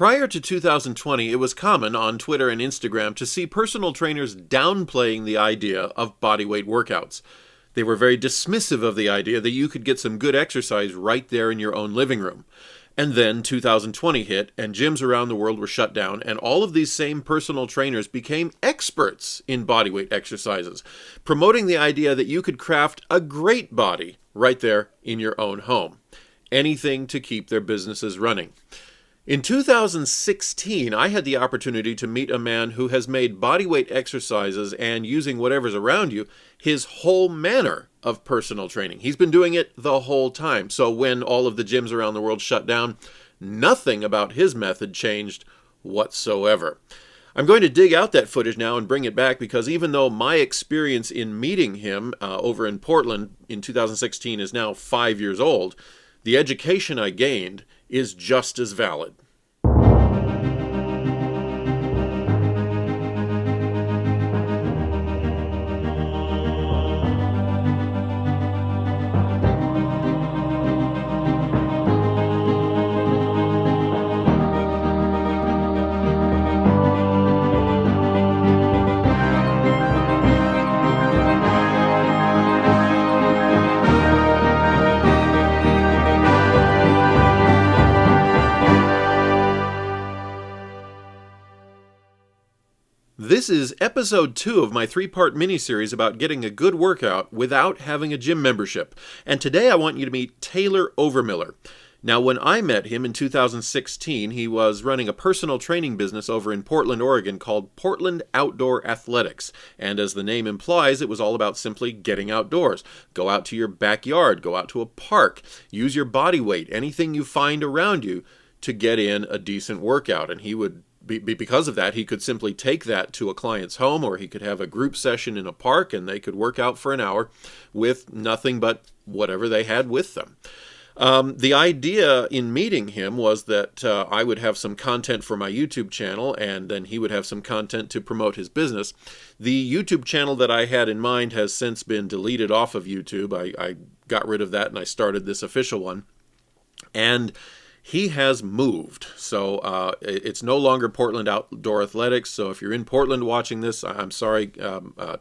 Prior to 2020, it was common on Twitter and Instagram to see personal trainers downplaying the idea of bodyweight workouts. They were very dismissive of the idea that you could get some good exercise right there in your own living room. And then 2020 hit, and gyms around the world were shut down, and all of these same personal trainers became experts in bodyweight exercises, promoting the idea that you could craft a great body right there in your own home. Anything to keep their businesses running. In 2016, I had the opportunity to meet a man who has made bodyweight exercises and using whatever's around you his whole manner of personal training. He's been doing it the whole time. So when all of the gyms around the world shut down, nothing about his method changed whatsoever. I'm going to dig out that footage now and bring it back because even though my experience in meeting him over in Portland in 2016 is now 5 years old, the education I gained is just as valid. This is episode 2 of my 3-part miniseries about getting a good workout without having a gym membership. And today I want you to meet Taylor Overmiller. Now, when I met him in 2016, he was running a personal training business over in Portland, Oregon called Portland Outdoor Athletics. And as the name implies, it was all about simply getting outdoors. Go out to your backyard, go out to a park, use your body weight, anything you find around you to get in a decent workout. And he would because of that, he could simply take that to a client's home, or he could have a group session in a park and they could work out for an hour with nothing but whatever they had with them. The idea in meeting him was that I would have some content for my YouTube channel and then he would have some content to promote his business. The YouTube channel that I had in mind has since been deleted off of YouTube. I got rid of that and I started this official one. And he has moved, so it's no longer Portland Outdoor Athletics. So if you're in Portland watching this, I'm sorry,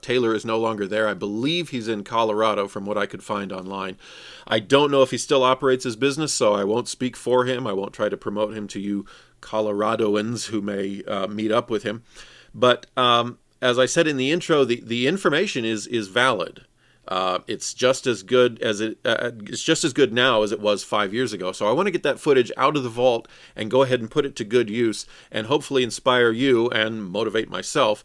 Taylor is no longer there. I believe he's in Colorado from what I could find online. I don't know if he still operates his business, so I won't speak for him. I won't try to promote him to you Coloradoans who may meet up with him. But as I said in the intro, the information is valid. It's just as good now as it was 5 years ago. So I want to get that footage out of the vault and go ahead and put it to good use and hopefully inspire you and motivate myself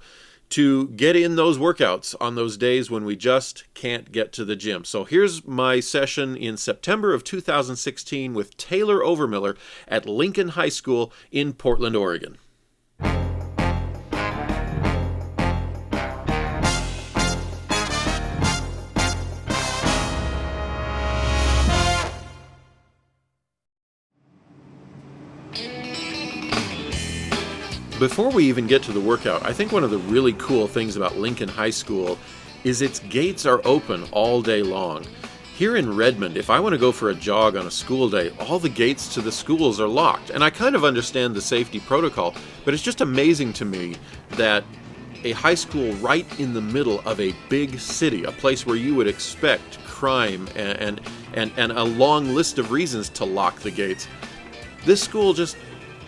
to get in those workouts on those days when we just can't get to the gym. So here's my session in September of 2016 with Taylor Overmiller at Lincoln High School in Portland, Oregon. Before we even get to the workout, I think one of the really cool things about Lincoln High School is its gates are open all day long. Here in Redmond, if I want to go for a jog on a school day, all the gates to the schools are locked. And I kind of understand the safety protocol, but it's just amazing to me that a high school right in the middle of a big city, a place where you would expect crime and a long list of reasons to lock the gates, this school just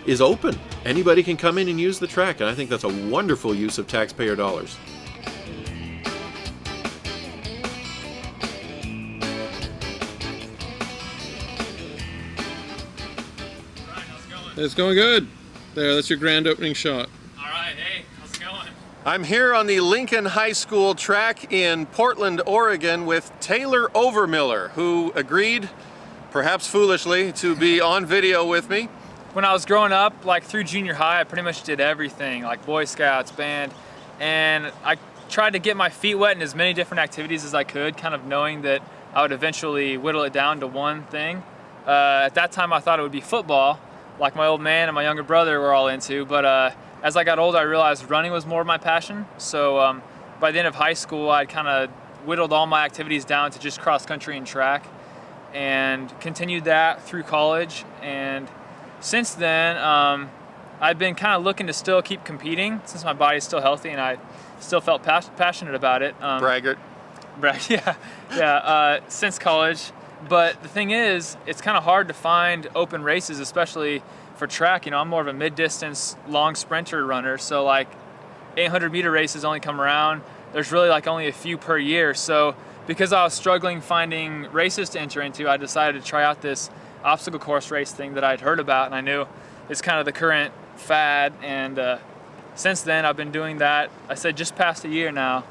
is open. Anybody can come in and use the track, and I think that's a wonderful use of taxpayer dollars. It's going good. There, that's your grand opening shot. All right, hey, how's it going? I'm here on the Lincoln High School track in Portland, Oregon with Taylor Overmiller, who agreed, perhaps foolishly, to be on video with me. When I was growing up, like through junior high, I pretty much did everything, like Boy Scouts, band, and I tried to get my feet wet in as many different activities as I could, kind of knowing that I would eventually whittle it down to one thing. At that time, I thought it would be football, like my old man and my younger brother were all into, but as I got older, I realized running was more of my passion. So by the end of high school, I'd kind of whittled all my activities down to just cross country and track, and continued that through college. And since then, I've been kind of looking to still keep competing since my body's still healthy and I still felt passionate about it. Braggart. Since college. But the thing is, it's kind of hard to find open races, especially for track. I'm more of a mid-distance, long sprinter runner, so like 800-meter races only come around. There's really like only a few per year. So because I was struggling finding races to enter into, I decided to try out this obstacle course race thing that I'd heard about, and I knew it's kind of the current fad. And since then, I've been doing that. I said just past a year now,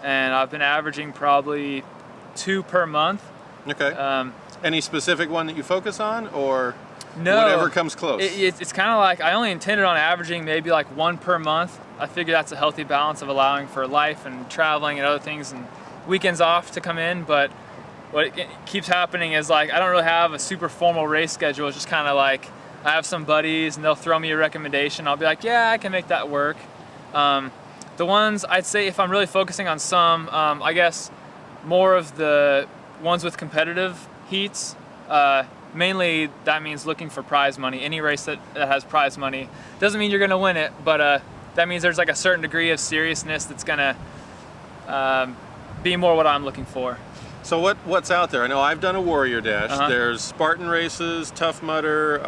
and I've been averaging probably 2 per month. Okay. Any specific one that you focus on, or no, whatever comes close? It's kind of like I only intended on averaging maybe like 1 per month. I figure that's a healthy balance of allowing for life and traveling and other things and weekends off to come in. But what keeps happening is like I don't really have a super formal race schedule. It's just kind of like I have some buddies and they'll throw me a recommendation. I'll be like, yeah, I can make that work. The ones I'd say if I'm really focusing on some, I guess more of the ones with competitive heats. Mainly that means looking for prize money. Any race that has prize money doesn't mean you're going to win it, but that means there's like a certain degree of seriousness that's going to be more what I'm looking for. So what's out there? I know I've done a Warrior Dash. There's Spartan races, Tough Mudder.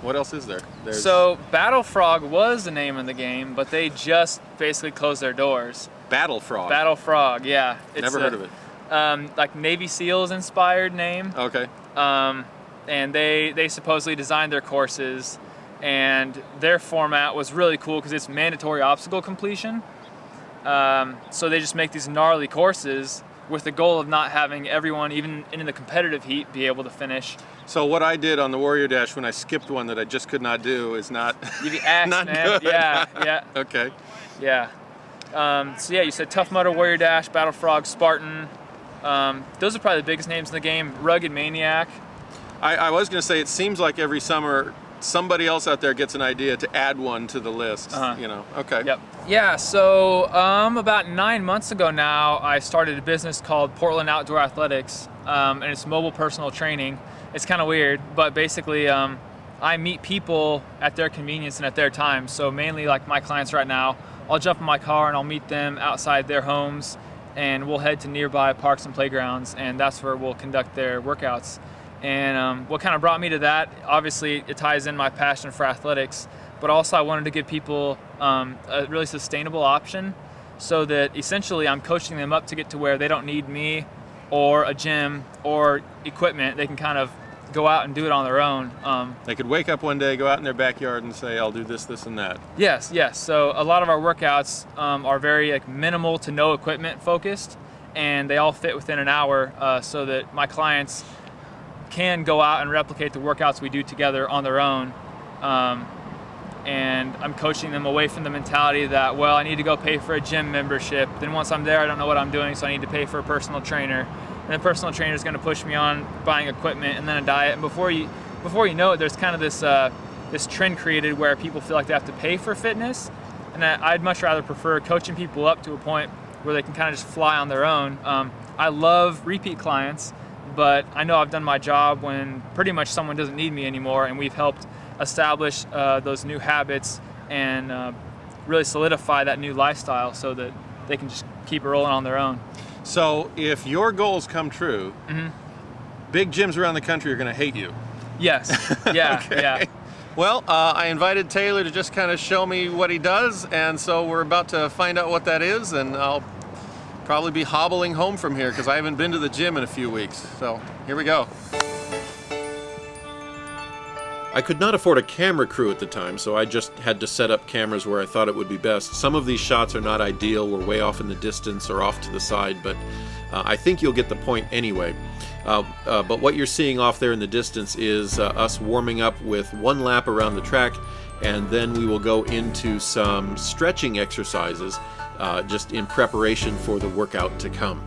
What else is there? So Battle Frog was the name of the game, but they just basically closed their doors. Battle Frog. Battle Frog, yeah. Never heard of it. Like Navy SEALs inspired name. Okay. And they supposedly designed their courses, and their format was really cool because it's mandatory obstacle completion. So they just make these gnarly courses with the goal of not having everyone, even in the competitive heat, be able to finish. So what I did on the Warrior Dash when I skipped one that I just could not do is not You'd be axed, not man. good. Yeah. Okay. Yeah. So yeah, you said Tough Mudder, Warrior Dash, Battle Frog, Spartan. Those are probably the biggest names in the game. Rugged Maniac. I was going to say, it seems like every summer somebody else out there gets an idea to add one to the list. Okay. Yep. Yeah, so about 9 months ago now, I started a business called Portland Outdoor Athletics, and it's mobile personal training. It's kind of weird, but basically I meet people at their convenience and at their time. So mainly like my clients right now, I'll jump in my car and I'll meet them outside their homes, and we'll head to nearby parks and playgrounds, and that's where we'll conduct their workouts. And what kind of brought me to that, obviously it ties in my passion for athletics, but also I wanted to give people a really sustainable option so that essentially I'm coaching them up to get to where they don't need me or a gym or equipment. They can kind of go out and do it on their own. They could wake up one day, go out in their backyard and say, I'll do this, this, and that. Yes. So a lot of our workouts are very like minimal to no equipment focused, and they all fit within an hour so that my clients can go out and replicate the workouts we do together on their own. And I'm coaching them away from the mentality that, well, I need to go pay for a gym membership. Then once I'm there, I don't know what I'm doing, so I need to pay for a personal trainer. And the personal trainer is going to push me on buying equipment and then a diet. And before you know it, there's kind of this trend created where people feel like they have to pay for fitness. And I'd much rather prefer coaching people up to a point where they can kind of just fly on their own. I love repeat clients, but I know I've done my job when pretty much someone doesn't need me anymore, and we've helped establish those new habits and really solidify that new lifestyle so that they can just keep it rolling on their own. So if your goals come true, big gyms around the country are going to hate you. Yes. Yeah. Okay. Yeah. Well, I invited Taylor to just kind of show me what he does, and so we're about to find out what that is, and I'll probably be hobbling home from here because I haven't been to the gym in a few weeks. So here we go. I could not afford a camera crew at the time, so I just had to set up cameras where I thought it would be best. Some of these shots are not ideal, we're way off in the distance or off to the side, but I think you'll get the point anyway. But what you're seeing off there in the distance is us warming up with one lap around the track, and then we will go into some stretching exercises just in preparation for the workout to come.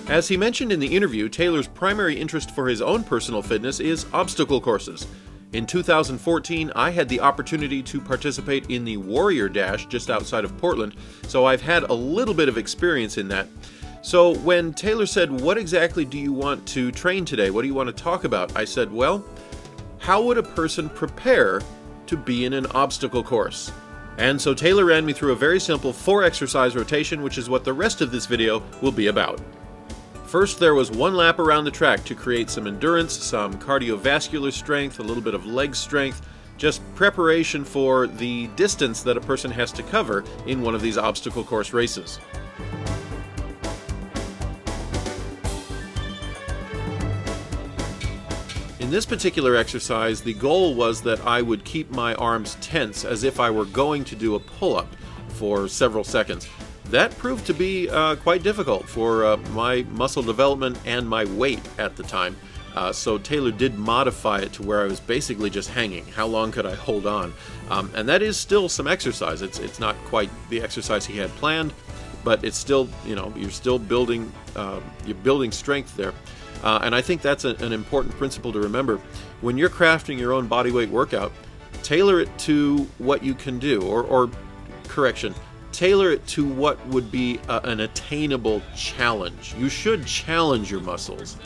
As he mentioned in the interview, Taylor's primary interest for his own personal fitness is obstacle courses. In 2014, I had the opportunity to participate in the Warrior Dash just outside of Portland, so I've had a little bit of experience in that. So when Taylor said, "What exactly do you want to train today? What do you want to talk about?" I said, "Well, how would a person prepare to be in an obstacle course?" And so Taylor ran me through a very simple 4-exercise rotation, which is what the rest of this video will be about. First, there was 1 lap around the track to create some endurance, some cardiovascular strength, a little bit of leg strength, just preparation for the distance that a person has to cover in one of these obstacle course races. In this particular exercise, the goal was that I would keep my arms tense as if I were going to do a pull-up for several seconds. That proved to be quite difficult for my muscle development and my weight at the time. So Taylor did modify it to where I was basically just hanging. How long could I hold on? And that is still some exercise. It's not quite the exercise he had planned, but it's still, you're still building, you're building strength there. And I think that's an important principle to remember. When you're crafting your own bodyweight workout, tailor it to what you can do, or correction, tailor it to what would be an attainable challenge. You should challenge your muscles,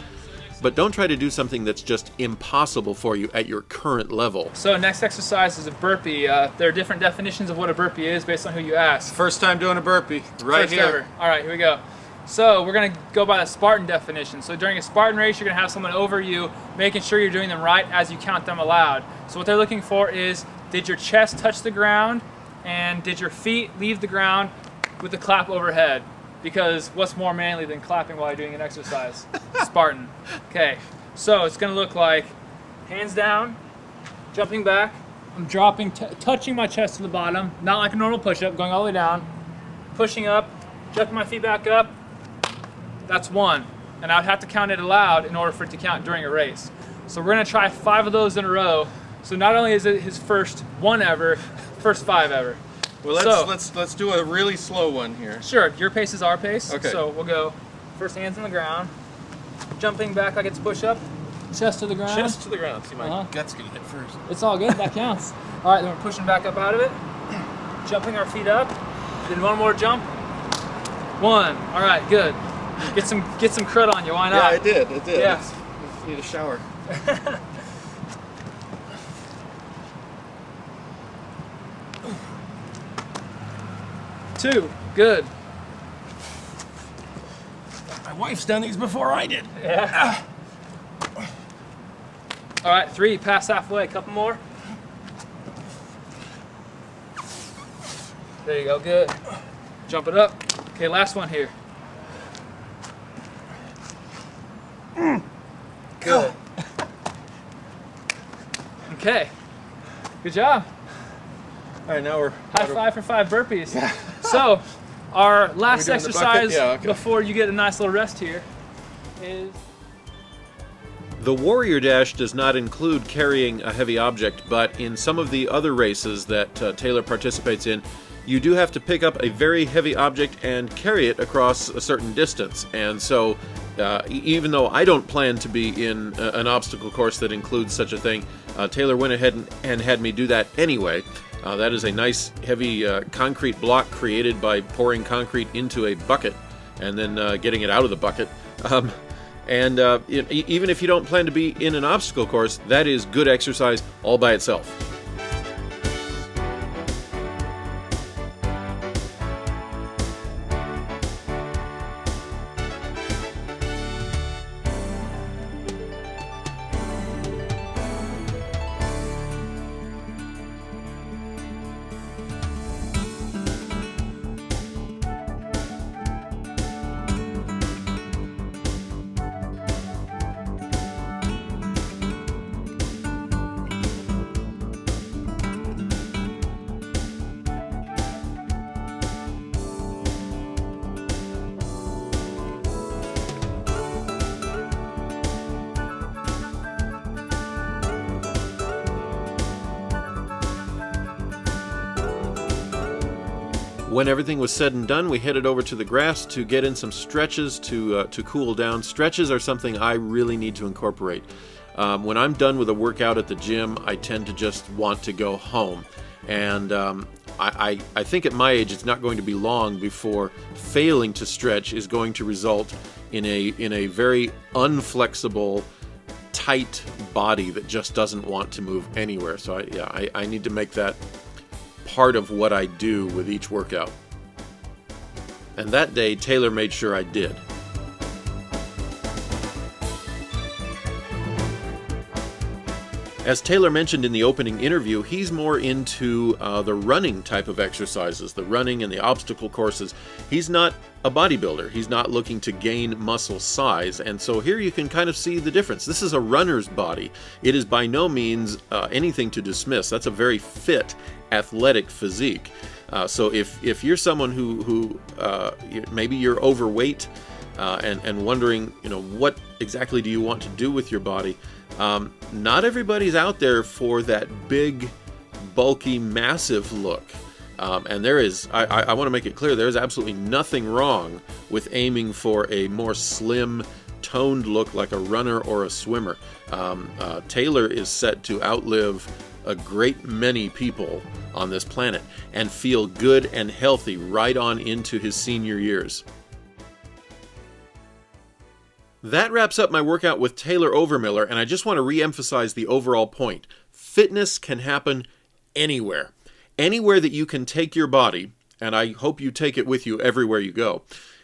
but don't try to do something that's just impossible for you at your current level. So next exercise is a burpee. There are different definitions of what a burpee is based on who you ask. First time doing a burpee, right First here. ever. All right, here we go. So we're gonna go by the Spartan definition. So during a Spartan race, you're gonna have someone over you, making sure you're doing them right as you count them aloud. So what they're looking for is, did your chest touch the ground? And did your feet leave the ground with the clap overhead? Because what's more manly than clapping while you're doing an exercise? Spartan. Okay, so it's gonna look like hands down, jumping back. I'm dropping, touching my chest to the bottom, not like a normal push-up, going all the way down, pushing up, jumping my feet back up. That's 1. And I'd have to count it aloud in order for it to count during a race. So we're gonna try 5 of those in a row. So not only is it his first 1 ever, first 5 ever. Well, let's do a really slow one here. Sure, your pace is our pace. Okay. So we'll go first hands on the ground, jumping back like it's push up, chest to the ground. Chest to the ground. See, my guts gonna hit first. It's all good, that counts. All right, then we're pushing back up out of it, jumping our feet up, then 1 more jump. 1, all right, good. Get some crud on you, why not? Yeah, I did. Yeah. I need a shower. 2, good. My wife's done these before I did. Yeah. All right, 3, pass halfway, a couple more. There you go, good. Jump it up. Okay, last one here. Good. Okay, good job. All right, now we're... High five for 5 burpees. Yeah. So, our last doing the bucket? exercise Yeah, okay. before you get a nice little rest here is... The Warrior Dash does not include carrying a heavy object, but in some of the other races that Taylor participates in, you do have to pick up a very heavy object and carry it across a certain distance. And so, even though I don't plan to be in an obstacle course that includes such a thing, Taylor went ahead and had me do that anyway. That is a nice heavy concrete block created by pouring concrete into a bucket and then getting it out of the bucket. Even if you don't plan to be in an obstacle course, that is good exercise all by itself. When everything was said and done, we headed over to the grass to get in some stretches to cool down. Stretches are something I really need to incorporate. When I'm done with a workout at the gym, I tend to just want to go home. And I think at my age, it's not going to be long before failing to stretch is going to result in a very unflexible, tight body that just doesn't want to move anywhere. So I need to make that part of what I do with each workout. And that day, Taylor made sure I did. As Taylor mentioned in the opening interview, he's more into the running type of exercises, the running and the obstacle courses. He's not a bodybuilder. He's not looking to gain muscle size. And so here you can kind of see the difference. This is a runner's body. It is by no means anything to dismiss. That's a very fit, athletic physique. So if you're someone who maybe you're overweight and wondering, what exactly do you want to do with your body? Not everybody's out there for that big, bulky, massive look. And there is, I want to make it clear, there is absolutely nothing wrong with aiming for a more slim, toned look like a runner or a swimmer. Taylor is set to outlive a great many people on this planet and feel good and healthy right on into his senior years. That wraps up my workout with Taylor Overmiller, and I just want to re-emphasize the overall point. Fitness can happen anywhere. Anywhere that you can take your body, and I hope you take it with you everywhere you go.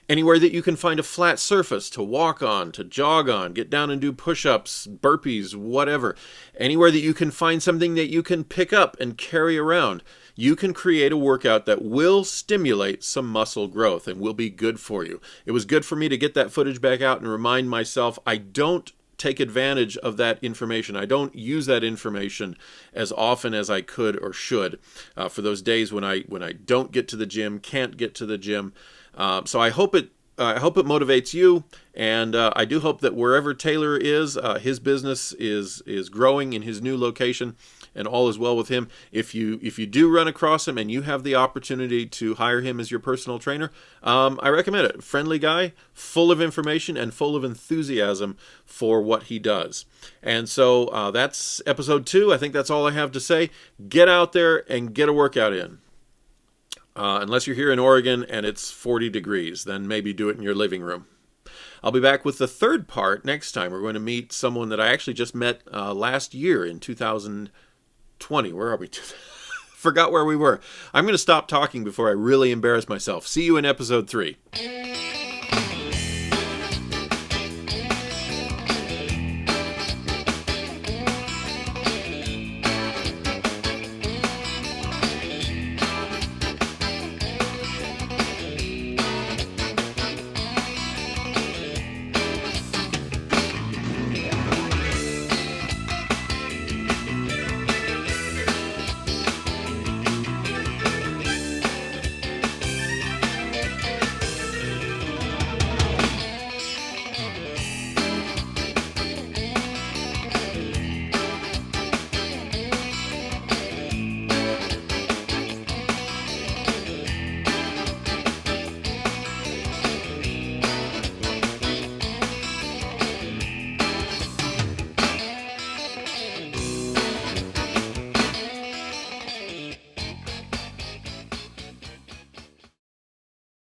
Anywhere that you can find a flat surface to walk on, to jog on, get down and do push-ups, burpees, whatever. Anywhere that you can find something that you can pick up and carry around. You can create a workout that will stimulate some muscle growth and will be good for you. It was good for me to get that footage back out and remind myself I don't take advantage of that information. I don't use that information as often as I could or should for those days when I don't get to the gym, can't get to the gym. So I hope it motivates you, and I do hope that wherever Taylor is, his business is growing in his new location, and all is well with him. If you do run across him and you have the opportunity to hire him as your personal trainer, I recommend it. Friendly guy, full of information and full of enthusiasm for what he does. And so that's episode 2. I think that's all I have to say. Get out there and get a workout in. Unless you're here in Oregon and it's 40 degrees, then maybe do it in your living room. I'll be back with the third part next time. We're going to meet someone that I actually just met last year in 2020. Where are we? Forgot where we were. I'm going to stop talking before I really embarrass myself. See you in episode 3.